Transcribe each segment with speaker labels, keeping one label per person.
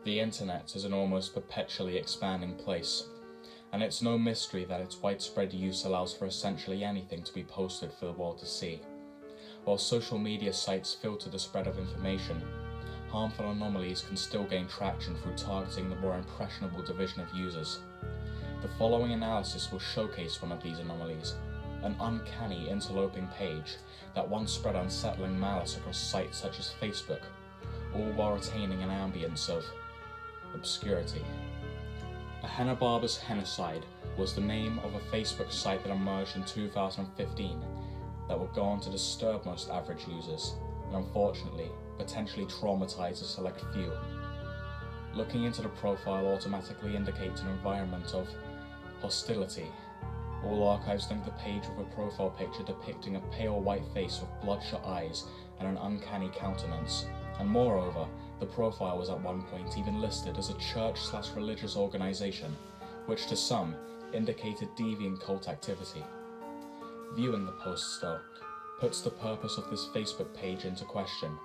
Speaker 1: The internet is an almost perpetually expanding place, and it's no mystery that its widespread use allows for essentially anything to be posted for the world to see. While social media sites filter the spread of information, harmful anomalies can still gain traction through targeting the more impressionable division of users. The following analysis will showcase one of these anomalies, an uncanny interloping page that once spread unsettling malice across sites such as Facebook, all while retaining an ambience of obscurity. Ahenobarbus Henocied was the name of a Facebook site that emerged in 2015 that would go on to disturb most average users and, unfortunately, potentially traumatize a select few. Looking into the profile automatically indicates an environment of hostility. All archives link the page with a profile picture depicting a pale white face with bloodshot eyes and an uncanny countenance, and moreover, the profile was at one point even listed as a church/religious organization, which to some indicated deviant cult activity. Viewing the posts, though, puts the purpose of this Facebook page into question.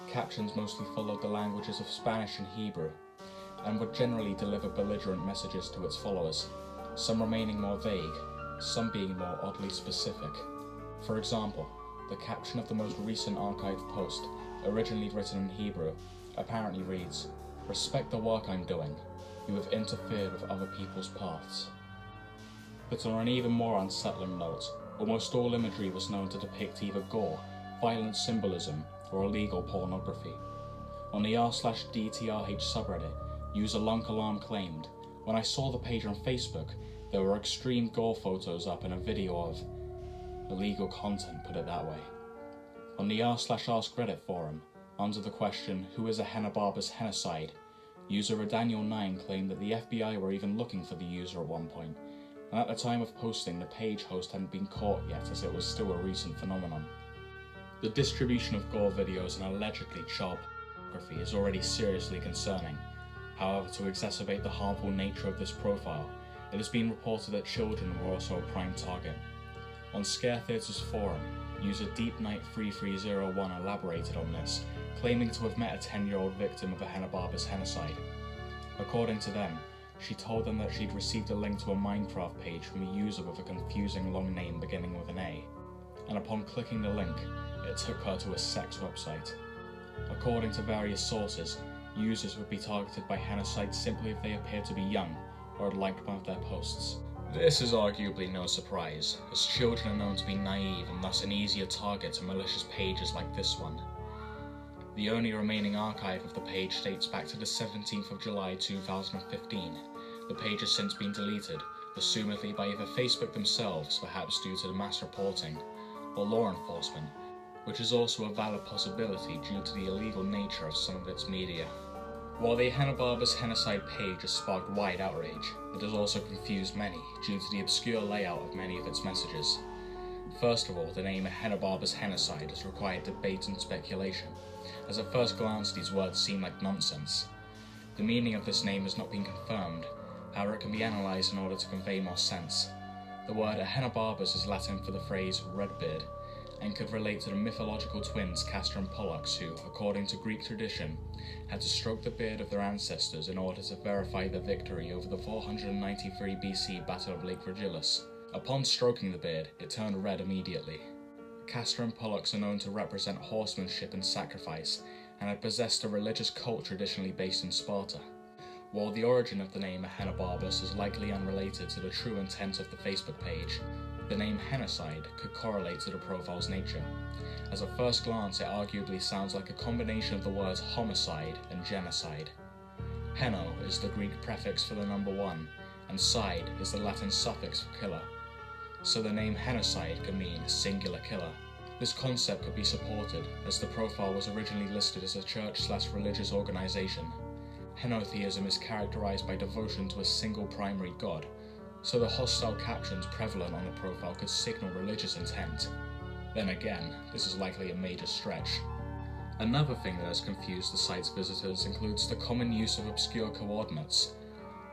Speaker 1: Captions mostly followed the languages of Spanish and Hebrew, and would generally deliver belligerent messages to its followers, some remaining more vague, some being more oddly specific. For example, the caption of the most recent archived post, originally written in Hebrew, apparently reads, "Respect the work I'm doing. You have interfered with other people's paths." But on an even more unsettling note, almost all imagery was known to depict either gore, violent symbolism, or illegal pornography. On the r/DTRH subreddit, user Lunk Alarm claimed, "When I saw the page on Facebook, there were extreme gore photos up and a video of illegal content, put it that way." On the r/Ask Reddit forum, under the question, "Who is Ahenobarbus Henocied?" user Redaniel9 claimed that the FBI were even looking for the user at one point, and at the time of posting, the page host hadn't been caught yet as it was still a recent phenomenon. The distribution of gore videos and allegedly child pornography is already seriously concerning. However, to exacerbate the harmful nature of this profile, it has been reported that children were also a prime target. On Scare Theatre's forum, user DeepKnight3301 elaborated on this, claiming to have met a 10-year-old victim of Ahenobarbus Henocide. According to them, she told them that she'd received a link to a Minecraft page from a user with a confusing long name beginning with an A, and upon clicking the link, it took her to a sex website. According to various sources, users would be targeted by Henocide simply if they appeared to be young or had liked one of their posts. This is arguably no surprise, as children are known to be naive and thus an easier target to malicious pages like this one. The only remaining archive of the page dates back to the 17th of July 2015. The page has since been deleted, assumedly by either Facebook themselves, perhaps due to the mass reporting, or law enforcement, which is also a valid possibility due to the illegal nature of some of its media. While the Ahenobarbus Henocide page has sparked wide outrage, it has also confused many due to the obscure layout of many of its messages. First of all, the name Ahenobarbus Henocide has required debate and speculation, as at first glance these words seem like nonsense. The meaning of this name has not been confirmed, however it can be analysed in order to convey more sense. The word Ahenobarbus is Latin for the phrase Redbeard, and could relate to the mythological twins Castor and Pollux who, according to Greek tradition, had to stroke the beard of their ancestors in order to verify their victory over the 493 BC Battle of Lake Regillus. Upon stroking the beard, it turned red immediately. Castor and Pollux are known to represent horsemanship and sacrifice, and had possessed a religious cult traditionally based in Sparta. While the origin of the name Ahenobarbus is likely unrelated to the true intent of the Facebook page, the name Henocide could correlate to the profile's nature, as at first glance it arguably sounds like a combination of the words homicide and genocide. Heno is the Greek prefix for the number 1, and side is the Latin suffix for killer, so the name Henocide could mean singular killer. This concept could be supported, as the profile was originally listed as a church/religious organization. Henotheism is characterized by devotion to a single primary god, so the hostile captions prevalent on the profile could signal religious intent. Then again, this is likely a major stretch. Another thing that has confused the site's visitors includes the common use of obscure coordinates.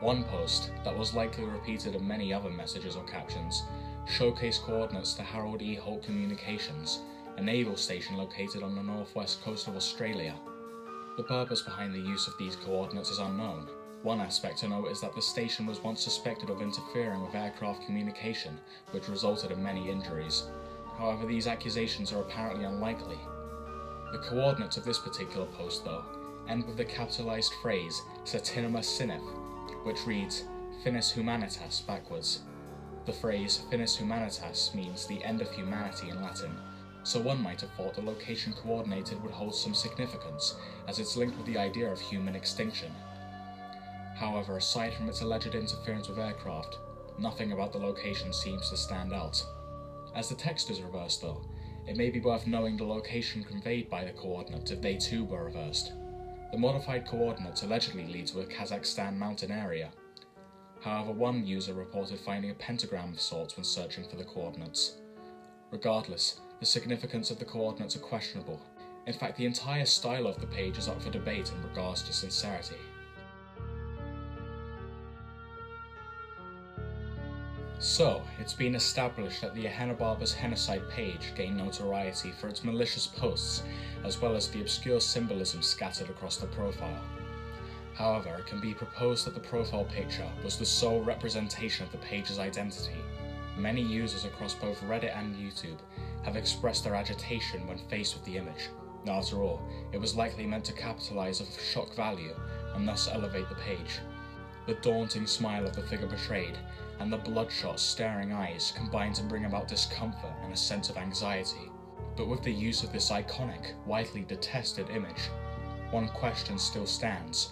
Speaker 1: One post, that was likely repeated in many other messages or captions, showcased coordinates to Harold E. Holt Communications, a naval station located on the northwest coast of Australia. The purpose behind the use of these coordinates is unknown. One aspect to note is that the station was once suspected of interfering with aircraft communication, which resulted in many injuries. However, these accusations are apparently unlikely. The coordinates of this particular post, though, end with the capitalized phrase Satinima Sinif, which reads Finis Humanitas backwards. The phrase Finis Humanitas means the end of humanity in Latin, so one might have thought the location coordinated would hold some significance, as it's linked with the idea of human extinction. However, aside from its alleged interference with aircraft, nothing about the location seems to stand out. As the text is reversed though, it may be worth knowing the location conveyed by the coordinates if they too were reversed. The modified coordinates allegedly lead to a Kazakhstan mountain area. However, one user reported finding a pentagram of sorts when searching for the coordinates. Regardless, the significance of the coordinates are questionable. In fact, the entire style of the page is up for debate in regards to sincerity. So, it's been established that the Ahenobarbus Henocied page gained notoriety for its malicious posts, as well as the obscure symbolism scattered across the profile. However, it can be proposed that the profile picture was the sole representation of the page's identity. Many users across both Reddit and YouTube have expressed their agitation when faced with the image. After all, it was likely meant to capitalize off shock value and thus elevate the page. The daunting smile of the figure portrayed and the bloodshot, staring eyes combine to bring about discomfort and a sense of anxiety. But with the use of this iconic, widely detested image, one question still stands.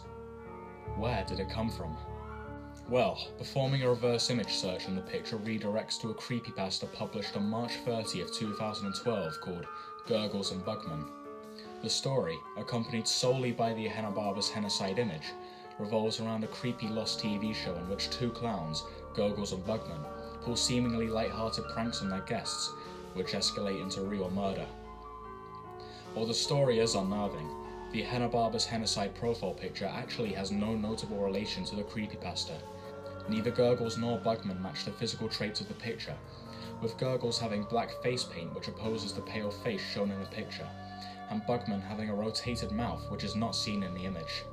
Speaker 1: Where did it come from? Well, performing a reverse image search on the picture redirects to a creepypasta published on March 30th, 2012 called Gurgles and Bugman. The story, accompanied solely by the Ahenobarbus Henocide image, revolves around a creepy lost TV show in which two clowns, Gurgles and Bugman, pull seemingly light-hearted pranks on their guests, which escalate into real murder. While the story is unnerving, the Ahenobarbus Henocide profile picture actually has no notable relation to the creepypasta. Neither Gurgles nor Bugman match the physical traits of the picture, with Gurgles having black face paint which opposes the pale face shown in the picture, and Bugman having a rotated mouth which is not seen in the image.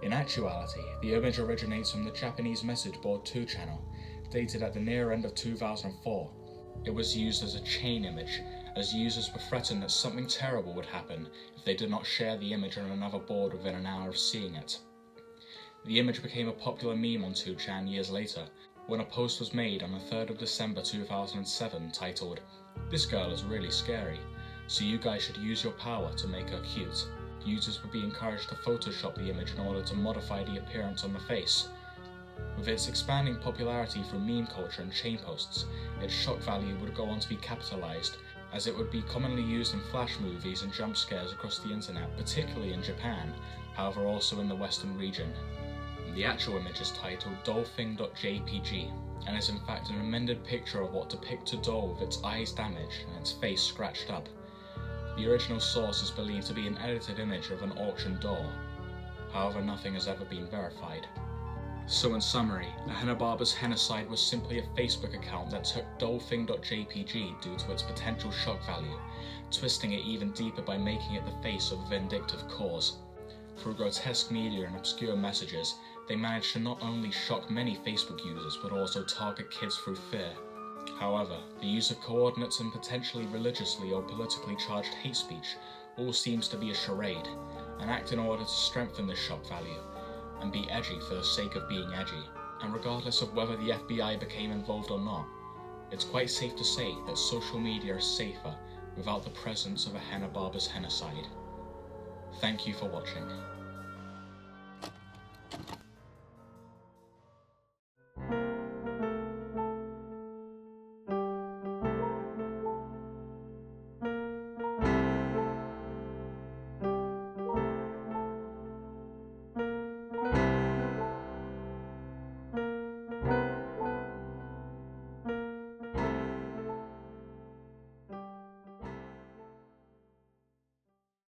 Speaker 1: In actuality, the image originates from the Japanese message board 2 channel, dated at the near end of 2004. It was used as a chain image, as users were threatened that something terrible would happen if they did not share the image on another board within an hour of seeing it. The image became a popular meme on 2chan years later, when a post was made on the 3rd of December 2007 titled, "This girl is really scary, so you guys should use your power to make her cute." Users would be encouraged to Photoshop the image in order to modify the appearance on the face. With its expanding popularity through meme culture and chain posts, its shock value would go on to be capitalized, as it would be commonly used in flash movies and jump scares across the internet, particularly in Japan, however also in the Western region. The actual image is titled dollthing.jpg, and is in fact an amended picture of what depicts a doll with its eyes damaged and its face scratched up. The original source is believed to be an edited image of an auction doll. However, nothing has ever been verified. So in summary, Ahenobarbus Henocide was simply a Facebook account that took dollthing.jpg due to its potential shock value, twisting it even deeper by making it the face of a vindictive cause. Through grotesque media and obscure messages, they managed to not only shock many Facebook users but also target kids through fear. However, the use of coordinates and potentially religiously or politically charged hate speech all seems to be a charade, an act in order to strengthen this shock value, and be edgy for the sake of being edgy. And regardless of whether the FBI became involved or not, it's quite safe to say that social media is safer without the presence of Ahenobarbus Henocide. Thank you for watching.